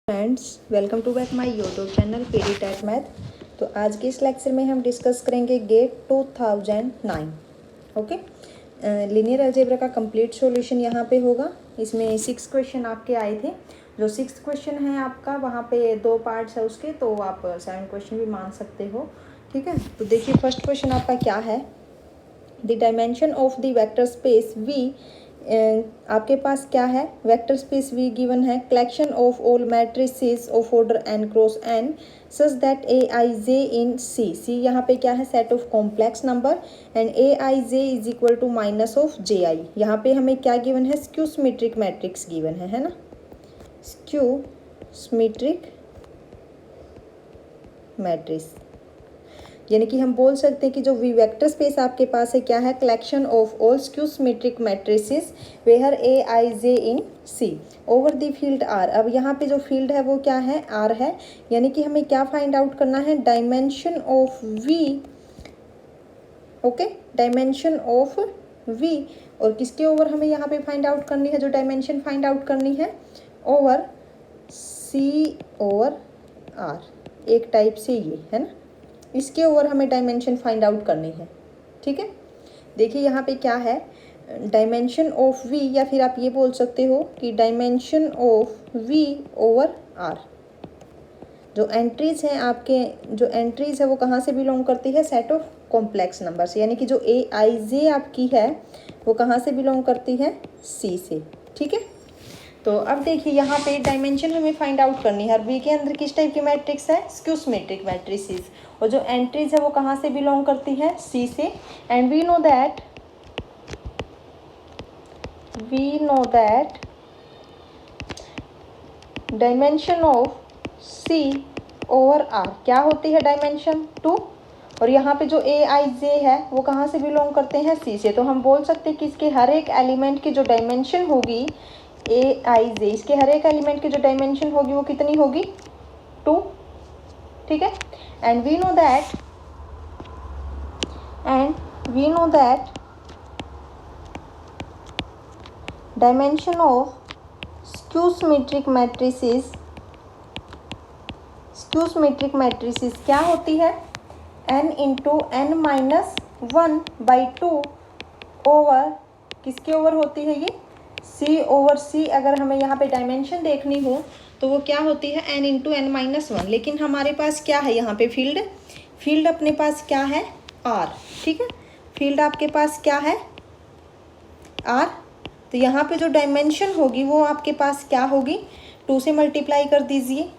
Friends, welcome to back my YouTube channel PD Tech Math. तो आज के इस लेक्चर में हम डिस्कस करेंगे गेट 2009। ओके, लीनियर अलजेब्रा का कंप्लीट सॉल्यूशन यहाँ पे होगा। इसमें 6 क्वेश्चन आपके आए थे। जो 6th क्वेश्चन है आपका, वहाँ पे 2 पार्ट्स है उसके, तो आप 7 क्वेश्चन भी मान सकते हो। ठीक है, तो देखिए फर्स्ट क्वेश्चन आपका क्या है। The dimension of the vector space V, आपके पास क्या है, वेक्टर स्पेस वी गिवन है, collection of all matrices of order n cross n such that A I J in C. C यहाँ पे क्या है, set of complex number, and A I J is equal to minus of J I. यहाँ पे हमें क्या given है, skew symmetric matrix given है ना, स्क्यू सिमेट्रिक मैट्रिक्स। यानी कि हम बोल सकते हैं कि जो वी वेक्टर स्पेस आपके पास है क्या है, collection of all skew symmetric matrices where A I J in C over the field R. अब यहाँ पे जो फील्ड है वो क्या है, आर है। यानी कि हमें क्या फाइंड आउट करना है, dimension of V. Okay, dimension of V, और किसके ओवर हमें यहाँ पे फाइंड आउट करनी है, जो डायमेंशन फाइंड आउट करनी है, ओवर सी ओवर आर। एक टाइप से ये है ना, इसके ओवर हमें डायमेंशन फाइंड आउट करनी है। ठीक है, देखिए यहाँ पे क्या है, डायमेंशन ऑफ वी, या फिर आप ये बोल सकते हो कि dimension of V over R. जो एंट्रीज हैं आपके, जो एंट्रीज है वो कहाँ से बिलोंग करती है, सेट ऑफ कॉम्प्लेक्स नंबर से। यानी कि जो ए आई जे आपकी है वो कहाँ से बिलोंग करती है, सी से। ठीक है, तो अब देखिए यहाँ पे डायमेंशन हमें फाइंड आउट करनी है, और वी के अंदर किस टाइप की मैट्रिक्स है, स्क्यू सिमेट्रिक मैट्रिसेस, और जो एंट्रीज है वो कहाँ से बिलोंग करती है, सी से। And we know that dimension of C over R क्या होती है, डायमेंशन 2। और यहाँ पे जो ए आई जे है वो कहाँ से बिलोंग करते हैं, सी से। तो हम बोल सकते हैं कि इसके हर एक एलिमेंट की जो डायमेंशन होगी, ए आई जे, इसके हर एक एलिमेंट की जो डायमेंशन होगी वो कितनी होगी, 2। ठीक है, and we know that dimension of skew symmetric matrices क्या होती है, n into n minus 1/2 over, किसके ओवर होती है ये, c ओवर c। अगर हमें यहाँ पे डायमेंशन देखनी हो तो वो क्या होती है, n इंटू n माइनस 1। लेकिन हमारे पास क्या है यहाँ पे, फील्ड अपने पास क्या है, r। ठीक है, फील्ड आपके पास क्या है, r। तो यहाँ पे जो डायमेंशन होगी वो आपके पास क्या होगी, 2 से मल्टीप्लाई कर दीजिए,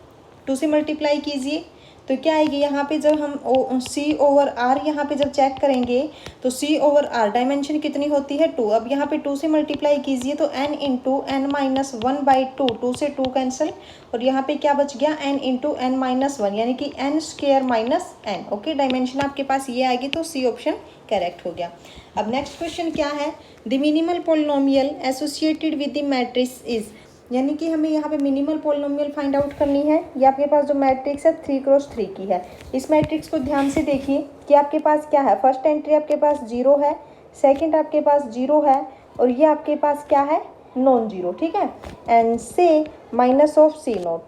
2 से मल्टीप्लाई कीजिए तो क्या आएगी, यहाँ पे जब हम सी ओवर आर यहाँ पे जब चेक करेंगे तो सी ओवर आर डायमेंशन कितनी होती है, 2। अब यहाँ पे 2 से मल्टीप्लाई कीजिए तो n इंटू n माइनस 1/2, 2 से 2 कैंसिल, और यहाँ पे क्या बच गया, n इंटू n माइनस 1, यानी कि n square minus n। Okay, dimension आपके पास ये आएगी, तो सी ऑप्शन करेक्ट हो गया। अब नेक्स्ट क्वेश्चन क्या है, the minimal polynomial associated with the matrix is. यानी कि हमें यहाँ पे मिनिमल पोलिनोमियल फाइंड आउट करनी है। ये आपके पास जो मैट्रिक्स है 3 क्रॉस 3 की है। इस मैट्रिक्स को ध्यान से देखिए कि आपके पास क्या है, फर्स्ट एंट्री आपके पास 0 है, सेकंड आपके पास 0 है, और ये आपके पास क्या है, नॉन जीरो। ठीक है, and say minus of C naught.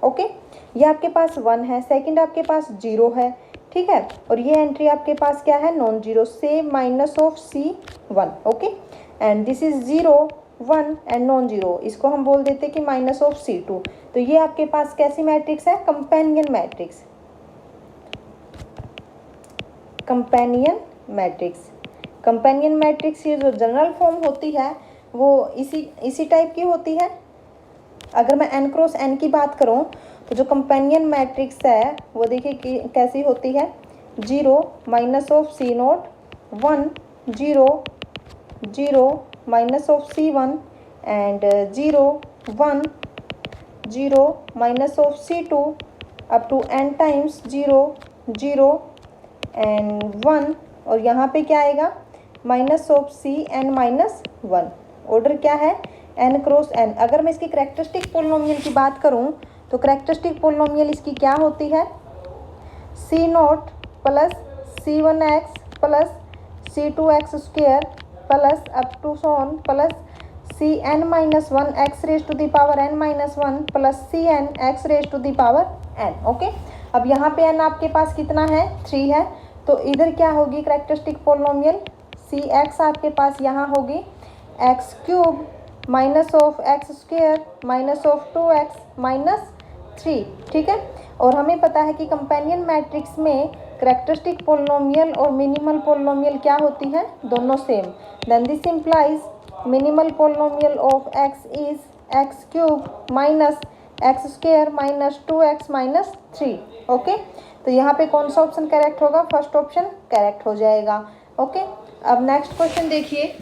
Okay, ये आपके पास 1 है, सेकंड आपके पास 0 है। ठीक है, और ये एंट्री आपके पास क्या है, non zero, say minus of C 1। Okay, and this is 0 1 and non zero, इसको हम बोल देते कि माइनस ऑफ सी 2। तो ये आपके पास कैसी मैट्रिक्स है, कंपेनियन मैट्रिक्स। कंपेनियन मैट्रिक्स ये जो जनरल फॉर्म होती है वो इसी टाइप की होती है। अगर मैं n क्रॉस n की बात करूं तो जो कंपेनियन मैट्रिक्स है वो देखिए कि कैसी होती है, 0 minus of C naught 1 0 0 minus of C 1 and 0 1 0 minus of C 2 up to n times 0 0 and 1, और यहाँ पे क्या आएगा, minus of C n minus 1। Order क्या है, n क्रॉस n। अगर मैं इसकी करेक्टरिस्टिक पोलिनोमियल की बात करूँ तो करेक्टरिस्टिक पोलिनोमियल इसकी क्या होती है, C naught plus c1x plus c2x square plus up to so on plus C N minus one X raise to the power N minus one plus C N X raise to the power N. Okay, अब यहाँ पे N आपके पास कितना है, 3 है, तो इधर क्या होगी कैरेक्टरिस्टिक पोलिनोमियल, सी एक्स आपके पास यहाँ होगी x cube minus of x square minus of 2x minus 3, ठीक है। और हमें पता है कि कंपेनियन मैट्रिक्स में कैरेक्टरिस्टिक पोलिनोमियल और मिनिमल पोलिनोमियल क्या होती है, दोनों same. Then this implies minimal polynomial of x is x cube minus x square minus 2x minus 3। Okay, तो यहाँ पे कौन सा ऑप्शन करेक्ट होगा, फर्स्ट ऑप्शन करेक्ट हो जाएगा। ओके, अब नेक्स्ट क्वेश्चन देखिए।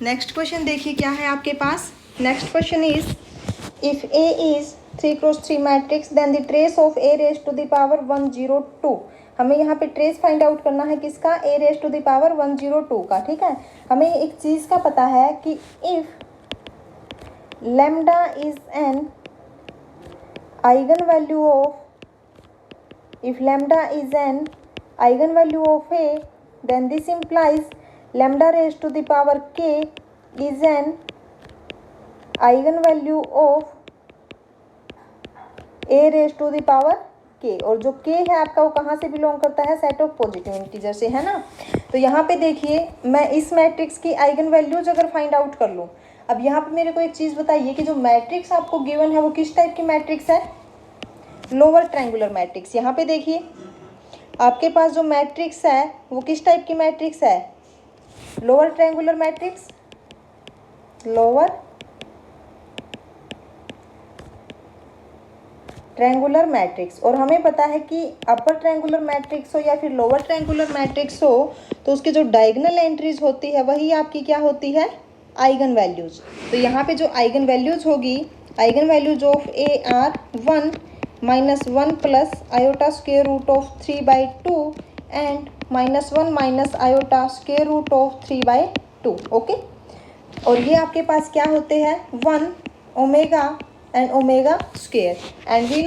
नेक्स्ट क्वेश्चन देखिए क्या है आपके पास। Next question is if A is 3x3 matrix then the trace of A raise to the power 102। हमें यहाँ पे ट्रेस फाइंड आउट करना है किसका, A raise to the power 102 का, ठीक है। हमें एक चीज़ का पता है कि if lambda is an eigen value of, if lambda is an eigenvalue of A then this implies lambda raised to the power k is an eigenvalue of A raised to the power k। और जो k है आपका वो कहाँ से belong करता है, set of positive integer से, है ना। तो यहाँ पे देखिए मैं इस मैट्रिक्स की आइगन वैल्यूज अगर फाइंड आउट कर लूँ, अब यहाँ पे मेरे को एक चीज़ बताइए कि जो मैट्रिक्स आपको गिवन है वो किस टाइप की मैट्रिक्स है, लोअर ट्रायंगुलर मैट्रिक्स। यहाँ पे देखिए आपके पास जो मैट्रिक्स है वो किस टाइप की मैट्रिक्स है, lower triangular matrix, lower triangular matrix. और हमें पता है कि अपर ट्रायंगुलर मैट्रिक्स हो या फिर लोअर ट्रायंगुलर मैट्रिक्स हो तो उसकी जो डायगोनल एंट्रीज होती है वही आपकी क्या होती है, आइगन वैल्यूज। तो यहाँ पे जो आइगन वैल्यूज होगी, eigen values of A are 1 minus 1 plus iota square root of 3/2 and minus 1 minus iota square root of 3/2। Okay, और ये आपके पास क्या होते हैं, 1 omega and omega square. And we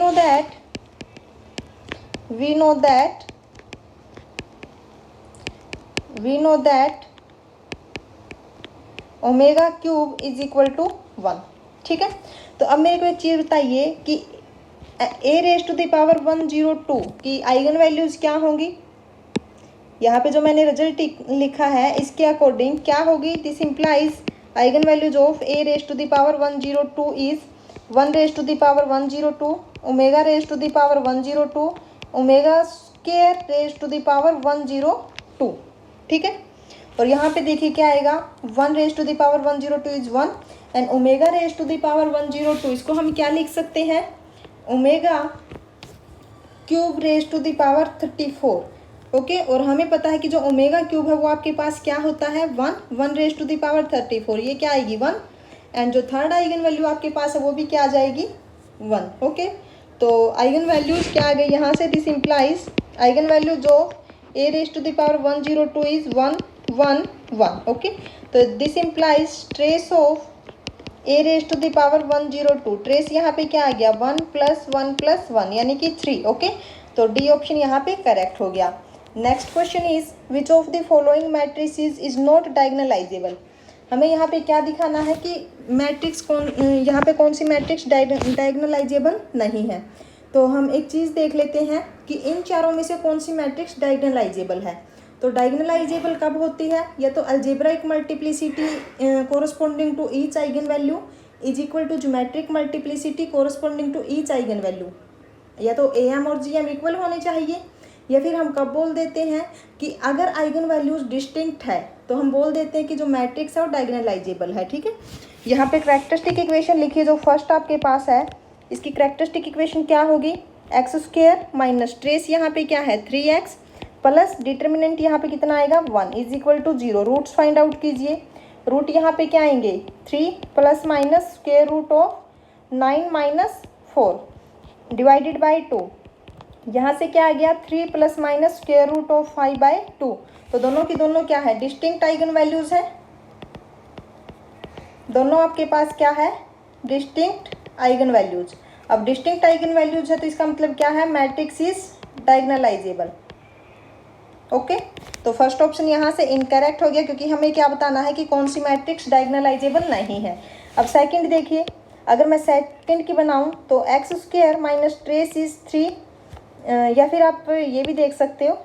know that omega cube is equal to 1, ठीक है। तो अब मेरे को एक चीज़ बताइए कि A raise to the power 102 की आइगन वैल्यूज़ क्या होंगी। यहाँ पे जो मैंने रिजल्ट लिखा है इसके अकॉर्डिंग क्या होगी, this implies eigen values of A raise to the power 102 is 1 raise to the power 102 omega raise to the power 102 omega square raise to the power 102, ठीक है। और यहाँ पे देखिए क्या आएगा, 1 raise to the power 102 is 1 and omega raise to the power 102 इसको हम क्या लिख सकते हैं, omega cube raise to the power 34। Okay, और हमें पता है कि जो ओमेगा क्यूब है वो आपके पास क्या होता है, 1 रेज टू द पावर 34, ये क्या आएगी 1, एंड जो थर्ड आइगन वैल्यू आपके पास है वो भी क्या आ जाएगी 1। ओके, तो आइगन वैल्यूज क्या आ गई यहाँ से, this implies eigen values of A raise to the power 102 is 1 1 1। Okay, तो this implies trace of A raise to the power 102, trace यहाँ पे क्या आ गया 1 + 1 + 1 यानी कि 3। ओके, तो डी ऑप्शन यहाँ पे करेक्ट हो गया। Next question is which of the following matrices is not diagonalisable. हमें यहाँ पे क्या दिखाना है कि मैट्रिक्स यहाँ पे कौन सी मैट्रिक्स डायगोनलाइजेबल नहीं है। तो हम एक चीज़ देख लेते हैं कि इन चारों में से कौन सी मैट्रिक्स डायगोनलाइजेबल है। तो डायगोनलाइजेबल कब होती है, या तो algebraic multiplicity corresponding to each eigen value is equal to geometric multiplicity corresponding to each eigen value, या तो AM और GM इक्वल होने चाहिए, या फिर हम कब बोल देते हैं कि अगर आइगन वैल्यूज डिस्टिंक्ट है तो हम बोल देते हैं कि जो मैट्रिक्स है वो डायगोनलाइजेबल है, ठीक है। यहाँ पे कैरेक्टरिस्टिक इक्वेशन लिखिए, जो फर्स्ट आपके पास है इसकी कैरेक्टरिस्टिक इक्वेशन क्या होगी, x² माइनस ट्रेस यहाँ पे क्या है 3x प्लस डिटर्मिनेंट यहाँ पे कितना आएगा 1 is equal to 0। Roots find out कीजिए, रूट यहाँ पे क्या आएंगे 3 + minus square root of 9 - 4 divided by 2। यहाँ से क्या आ गया 3 + माइनस स्क्वायर रूट ऑफ 5/2। तो दोनों की दोनों क्या है, डिस्टिंक्ट आइगन वैल्यूज है, दोनों आपके पास क्या है डिस्टिंक्ट आइगन वैल्यूज। अब डिस्टिंक्ट आइगन वैल्यूज है तो इसका मतलब क्या है, मैट्रिक्स इज डायगोनलाइजेबल। ओके, तो फर्स्ट ऑप्शन यहाँ से इनकरेक्ट हो गया क्योंकि हमें क्या बताना है कि कौन सी मैट्रिक्स डायगोनलाइजेबल नहीं है। अब सेकंड देखिए, अगर मैं सेकंड की बनाऊँ तो x square minus trace is 3, या फिर आप ये भी देख सकते हो,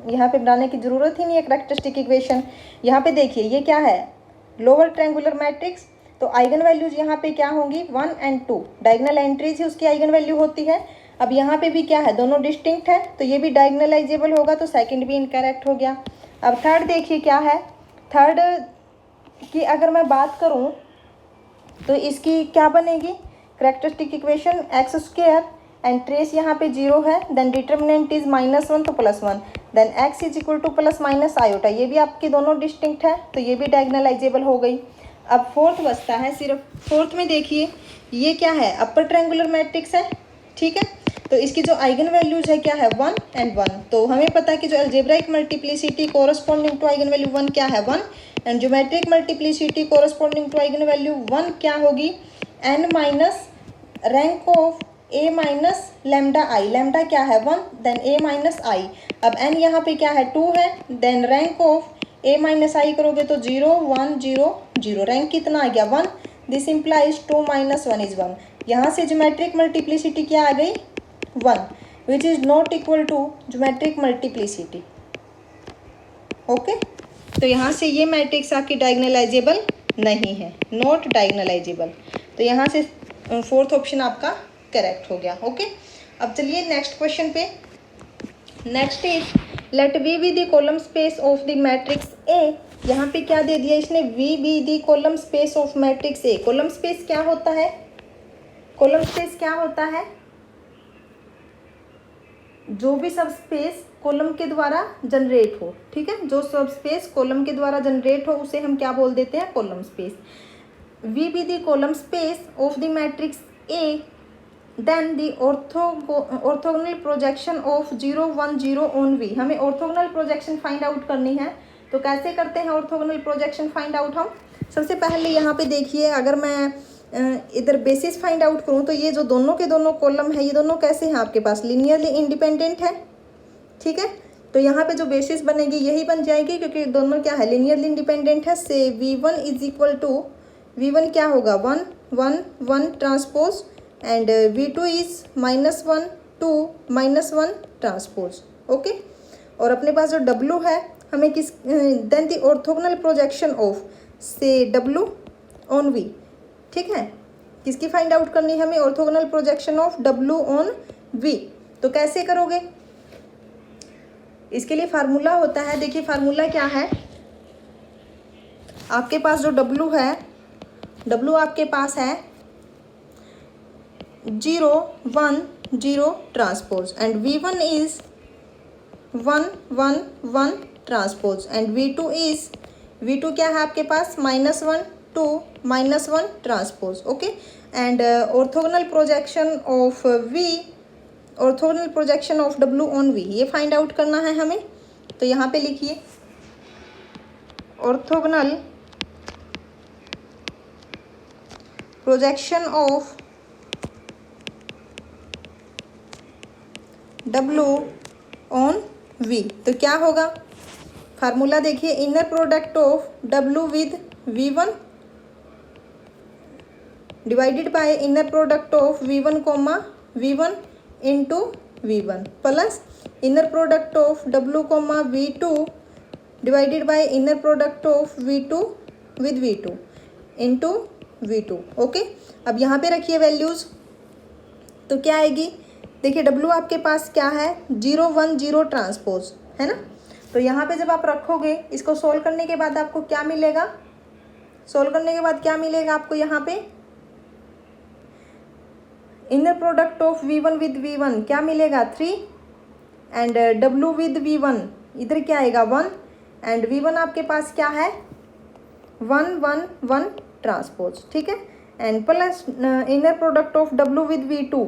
यहाँ पे बनाने की ज़रूरत ही नहीं है कैरेक्टरिस्टिक इक्वेशन। यहाँ पे देखिए ये क्या है, लोअर ट्रायंगुलर मैट्रिक्स, तो आइगन वैल्यूज यहाँ पे क्या होंगी 1 and 2, डायगोनल एंट्रीज ही उसकी आइगन वैल्यू होती है। अब यहाँ पे भी क्या है, दोनों डिस्टिंक्ट है तो ये भी डायगोनलाइजेबल होगा, तो सेकंड भी इनकरेक्ट हो गया। अब थर्ड देखिए क्या है, थर्ड की अगर मैं बात करूँ तो इसकी क्या बनेगी, characteristic equation x square and trace यहाँ पे 0 है, देन डिटर्मिनेंट इज -1 तो +1, then x is equal to plus minus iota, ये भी आपकी दोनों डिस्टिंक्ट है तो ये भी डायगोनलाइजेबल हो गई। अब फोर्थ बचता है, सिर्फ फोर्थ में देखिए ये क्या है, अपर ट्रायंगुलर मैट्रिक्स है, ठीक है, तो इसकी जो आइगन वैल्यूज है क्या है 1 and 1, तो हमें पता है कि जो algebraic multiplicity corresponding to eigen value 1 क्या है 1, and geometric multiplicity corresponding to eigen value 1 क्या होगी, n minus rank of a minus lambda I, lambda क्या है 1, देन a माइनस आई, अब n यहाँ पे क्या है 2 है, then rank of a minus I करोगे तो 0 1 0 0, रैंक कितना आ गया 1, दिस इम्प्लाइज 2 माइनस 1 इज 1, यहाँ से ज्योमेट्रिक मल्टीप्लिसिटी क्या आ गई 1, which is not equal to geometric multiplicity. Okay, तो यहाँ से ये मैट्रिक्स आपकी डायगोनलाइजेबल नहीं है, नॉट डायगोनलाइजेबल, तो यहाँ से फोर्थ ऑप्शन आपका करेक्ट हो गया। ओके, अब चलिए नेक्स्ट क्वेश्चन पे। Next is let V be the column space of the matrix A, यहाँ पे क्या दे दिया इसने, V be the column space of matrix A. Column space क्या होता है, कॉलम स्पेस क्या होता है, जो भी सब स्पेस कॉलम के द्वारा जनरेट हो, ठीक है, जो सब स्पेस कॉलम के द्वारा जनरेट हो उसे हम क्या बोल देते हैं, column space. V be the column space of the matrix A, then the orthogonal projection of 0 1 0 on V. हमें ऑर्थोगोनल प्रोजेक्शन फाइंड आउट करनी है, तो कैसे करते हैं ऑर्थोगोनल प्रोजेक्शन फाइंड आउट हम, सबसे पहले यहाँ पे देखिए, अगर मैं इधर बेसिस फाइंड आउट करूँ तो ये जो दोनों के दोनों कॉलम है ये दोनों कैसे हैं आपके पास, लीनियरली इंडिपेंडेंट है, ठीक है, तो यहाँ पे जो बेसिस बनेगी यही बन जाएगी क्योंकि दोनों क्या है, लीनियरली इंडिपेंडेंट है। से v1 is equal to, v1 क्या होगा 1 1 1 transpose, and v2 is -1 2 -1 transpose. Okay, और अपने पास जो w है हमें किस, then the orthogonal projection of से w ऑन v, ठीक है, किसकी फाइंड आउट करनी है हमें, orthogonal projection of w on v। तो कैसे करोगे, इसके लिए फार्मूला होता है, देखिए फार्मूला क्या है, आपके पास जो w है, w आपके पास है 0 1 0 transpose, and v1 is 1 1 1 transpose, and v2 is, v2 क्या है आपके पास -1 2 -1 transpose. Okay, and orthogonal projection of v, orthogonal projection of w on v, ये फाइंड आउट करना है हमें, तो यहाँ पे लिखिए orthogonal projection of w on v, तो क्या होगा फार्मूला देखिए, inner product of w with v1 divided by inner product of v1 coma v1 into v1 plus inner product of w comma v2 divided by inner product of v2 with v2 into v2। Okay, अब यहाँ पे रखिए values, तो क्या आएगी, देखिए w आपके पास क्या है 0 1 0 ट्रांसपोज है ना, तो यहाँ पे जब आप रखोगे इसको सोल्व करने के बाद आपको क्या मिलेगा, सोल्व करने के बाद क्या मिलेगा आपको, यहाँ पे inner product of v1 with v1 क्या मिलेगा 3, एंड w विद v1 इधर क्या आएगा 1, एंड v1 आपके पास क्या है 1 1 1 ट्रांसपोज, ठीक है, and plus inner product of w with v2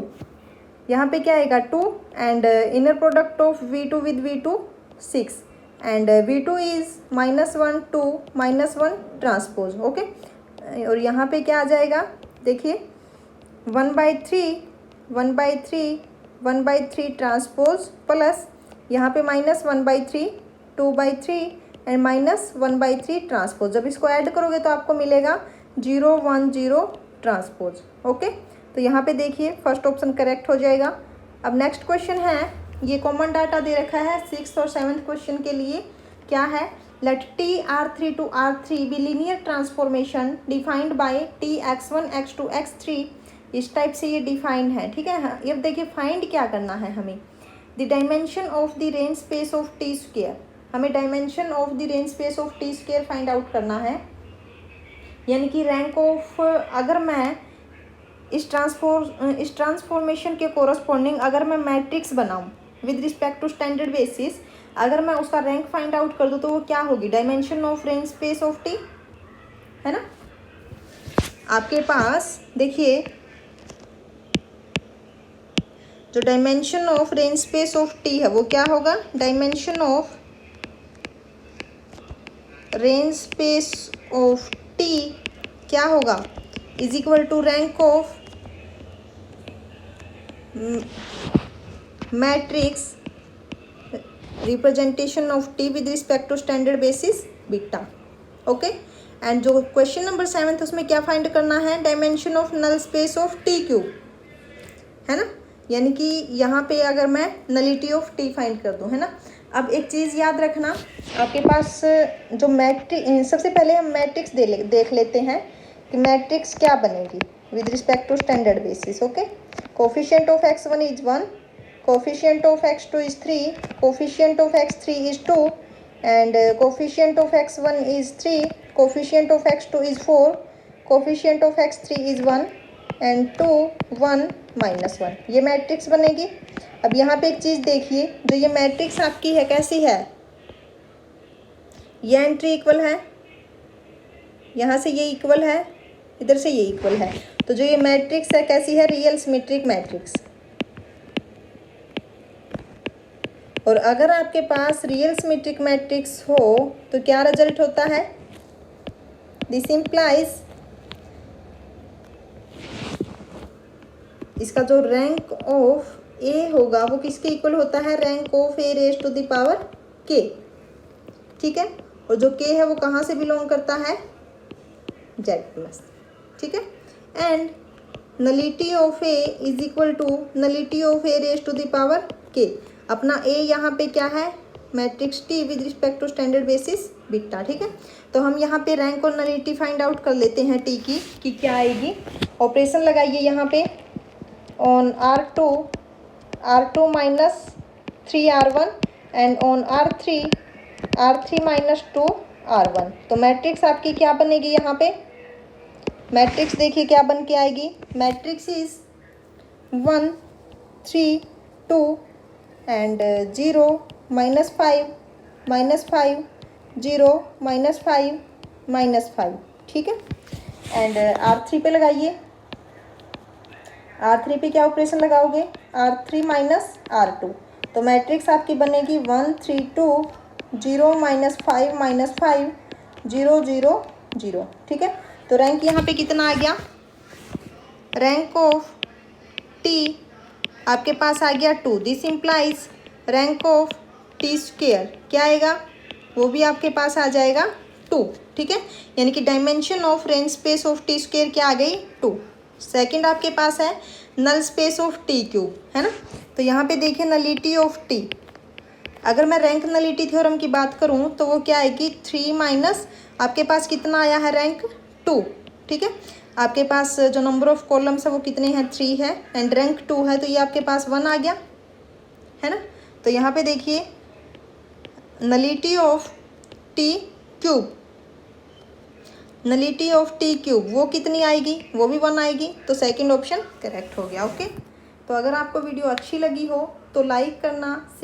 यहाँ पे क्या आएगा 2, and inner product of v2 with v2 6, and v2 is -1 2 -1 transpose. Okay, और यहाँ पे क्या आ जाएगा देखिए 1/3 ट्रांसपोज प्लस यहाँ पे -1/3 2/3 एंड -1/3 ट्रांसपोज। जब इसको ऐड करोगे तो आपको मिलेगा 0 1 0 ट्रांसपोज। ओके, तो यहाँ पे देखिए फर्स्ट ऑप्शन करेक्ट हो जाएगा। अब नेक्स्ट क्वेश्चन है, ये कॉमन डाटा दे रखा है 6th और 7th क्वेश्चन के लिए। क्या है, let TR3 to R3 be linear transformation defined by TX1 X2 X3। इस टाइप से ये डिफाइंड है, ठीक है। अब देखिए फाइंड क्या करना है हमें, the dimension of the range space of T square. हमें dimension of the range space of T square find out करना है, यानी कि रैंक ऑफ, अगर मैं इस ट्रांसफॉर्मेशन के कोरस्पॉन्डिंग अगर मैं मैट्रिक्स बनाऊं with respect to standard basis, अगर मैं उसका रैंक फाइंड आउट कर दूं तो वो क्या होगी, dimension of range space of T, है ना। आपके पास देखिए जो dimension of range space of T है वो क्या होगा, dimension of range space of T क्या होगा, is equal to rank of matrix representation of T with respect to standard basis beta. Okay, and जो क्वेश्चन नंबर 7 उसमें क्या find करना है, dimension of null space of T cube, है ना। यानी कि यहाँ पे अगर मैं नलिटी ऑफ टी फाइंड कर दूँ, है ना। अब एक चीज़ याद रखना, आपके पास जो मैट्रिक्स, सबसे पहले हम मैट्रिक्स देख लेते हैं कि मैट्रिक्स क्या बनेगी with respect to standard basis. Okay, coefficient of x1 is 1, coefficient of x2 is 3, coefficient of x3 is 2 and coefficient of x1 is 3, coefficient of x2 is 4, coefficient of x3 is 1 and 2 1 -1, ये matrix बनेगी। अब यहाँ पे एक चीज़ देखिए, जो ये matrix आपकी है कैसी है, ये एंट्री इक्वल है, यहाँ से ये इक्वल है, इधर से ये इक्वल है, तो जो ये मैट्रिक्स है कैसी है, रियल सिमेट्रिक मैट्रिक्स। और अगर आपके पास रियल सिमेट्रिक मैट्रिक्स हो तो क्या रिजल्ट होता है, दिस इम्प्लाइज इसका जो रैंक ऑफ ए होगा वो किसके इक्वल होता है, rank of A raise to the power k, ठीक है। और जो के है वो कहाँ से बिलोंग करता है, Z+, ठीक है। And nullity of A is equal to nullity of A raise to the power k. अपना ए यहाँ पे क्या है, matrix T with respect to standard basis beta, ठीक है। तो हम यहाँ पे रैंक और नलिटी फाइंड आउट कर लेते हैं टी की कि क्या आएगी। ऑपरेशन लगाइए यहाँ पे, on R2 -3R1 and on R3 -2 R1। तो मैट्रिक्स आपकी क्या बनेगी, यहाँ पे मैट्रिक्स देखिए क्या बन के आएगी, मैट्रिक्स इज 1 3 2 एंड 0 -5 -5 0 -5 -5, ठीक है। एंड R3 पे लगाइए, R3 पे क्या ऑपरेशन लगाओगे, R3 -R2, तो मैट्रिक्स आपकी बनेगी 1 3 2 0 -5 -5 0 0 0, ठीक है। तो रैंक यहाँ पे कितना आ गया, रैंक ऑफ टी आपके पास आ गया 2, this implies rank of T square क्या आएगा, वो भी आपके पास आ जाएगा 2, ठीक है। यानी कि dimension of range space of T square क्या आ गई, 2। सेकंड आपके पास है null space of T cube, है ना। तो यहाँ पे देखिए नलिटी ऑफ टी, अगर मैं रैंक नलिटी थ्योरम की बात करूँ तो वो क्या आएगी, 3 माइनस आपके पास कितना आया है, रैंक 2, ठीक है। आपके पास जो नंबर ऑफ कॉलम्स है वो कितने हैं, 3 है एंड रैंक 2 है, तो ये आपके पास 1 आ गया, है ना। तो यहाँ पे देखिए nullity of T cube, nullity of T cube वो कितनी आएगी, वो भी 1 आएगी, तो सेकंड ऑप्शन करेक्ट हो गया। ओके, तो अगर आपको वीडियो अच्छी लगी हो तो लाइक करना,